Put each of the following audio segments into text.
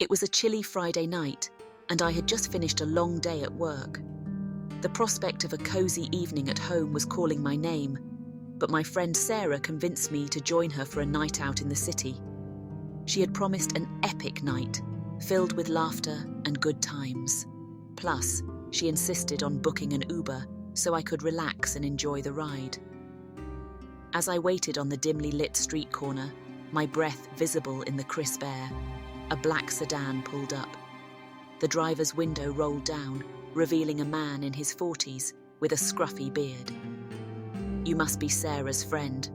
It was a chilly Friday night, and I had just finished a long day at work. The prospect of a cozy evening at home was calling my name, but my friend Sarah convinced me to join her for a night out in the city. She had promised an epic night, filled with laughter and good times. Plus, she insisted on booking an Uber so I could relax and enjoy the ride. As I waited on the dimly lit street corner, my breath visible in the crisp air, a black sedan pulled up. The driver's window rolled down, revealing a man in his 40s with a scruffy beard. "You must be Sarah's friend,"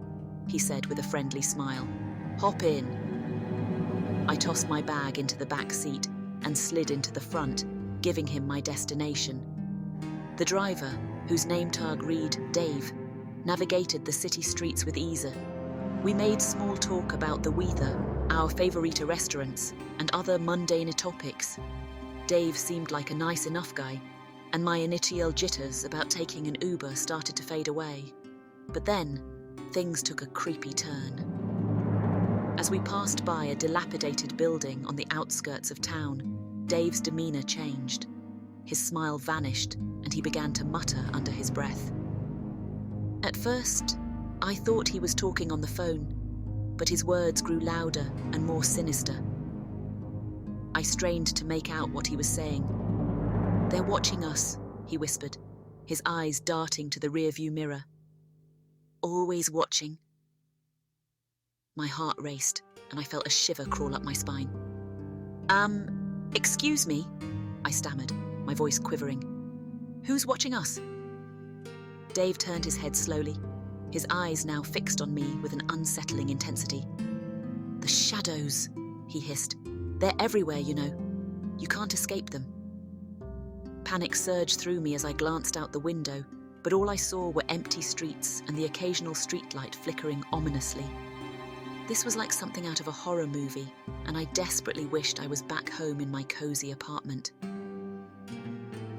he said with a friendly smile. "Hop in." I tossed my bag into the back seat and slid into the front, giving him my destination. The driver, whose name tag read Dave, navigated the city streets with ease. We made small talk about the weather, our favorite restaurants, and other mundane topics. Dave seemed like a nice enough guy, and my initial jitters about taking an Uber started to fade away. But then, things took a creepy turn. As we passed by a dilapidated building on the outskirts of town, Dave's demeanor changed. His smile vanished, and he began to mutter under his breath. At first, I thought he was talking on the phone, but his words grew louder and more sinister. I strained to make out what he was saying. "They're watching us," he whispered, his eyes darting to the rearview mirror. "Always watching." My heart raced, and I felt a shiver crawl up my spine. Excuse me," I stammered, my voice quivering. "Who's watching us?" Dave turned his head slowly, his eyes now fixed on me with an unsettling intensity. "The shadows," he hissed. "They're everywhere, you know. You can't escape them." Panic surged through me as I glanced out the window, but all I saw were empty streets and the occasional streetlight flickering ominously. This was like something out of a horror movie, and I desperately wished I was back home in my cozy apartment.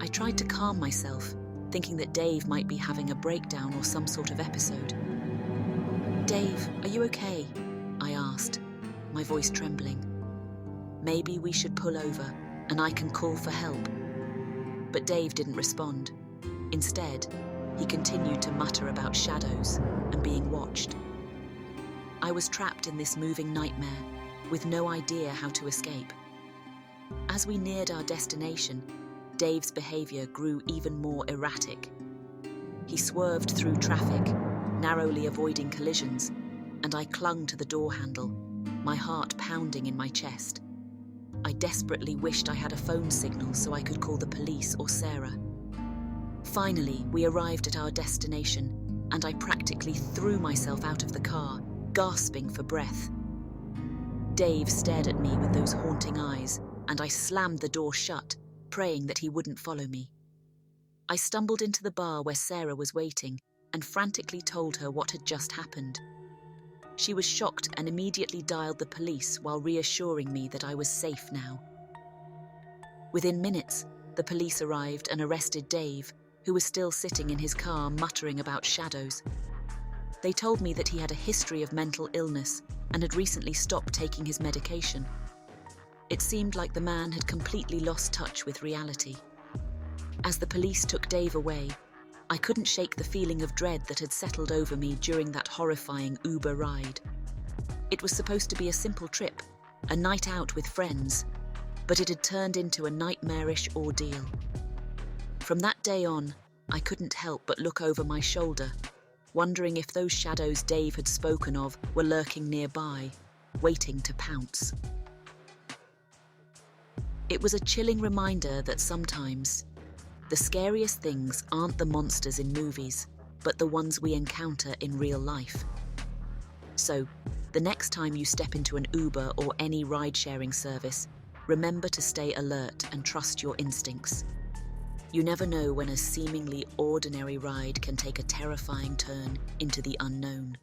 I tried to calm myself, thinking that Dave might be having a breakdown or some sort of episode. "Dave, are you okay?" I asked, my voice trembling. "Maybe we should pull over, and I can call for help." But Dave didn't respond. Instead, he continued to mutter about shadows and being watched. I was trapped in this moving nightmare, with no idea how to escape. As we neared our destination, Dave's behavior grew even more erratic. He swerved through traffic, narrowly avoiding collisions, and I clung to the door handle, my heart pounding in my chest. I desperately wished I had a phone signal so I could call the police or Sarah. Finally, we arrived at our destination, and I practically threw myself out of the car, gasping for breath. Dave stared at me with those haunting eyes, and I slammed the door shut, praying that he wouldn't follow me. I stumbled into the bar where Sarah was waiting and frantically told her what had just happened. She was shocked and immediately dialed the police while reassuring me that I was safe now. Within minutes, the police arrived and arrested Dave, who was still sitting in his car muttering about shadows. They told me that he had a history of mental illness and had recently stopped taking his medication. It seemed like the man had completely lost touch with reality. As the police took Dave away, I couldn't shake the feeling of dread that had settled over me during that horrifying Uber ride. It was supposed to be a simple trip, a night out with friends, but it had turned into a nightmarish ordeal. From that day on, I couldn't help but look over my shoulder, wondering if those shadows Dave had spoken of were lurking nearby, waiting to pounce. It was a chilling reminder that sometimes the scariest things aren't the monsters in movies, but the ones we encounter in real life. So, the next time you step into an Uber or any ride-sharing service, remember to stay alert and trust your instincts. You never know when a seemingly ordinary ride can take a terrifying turn into the unknown.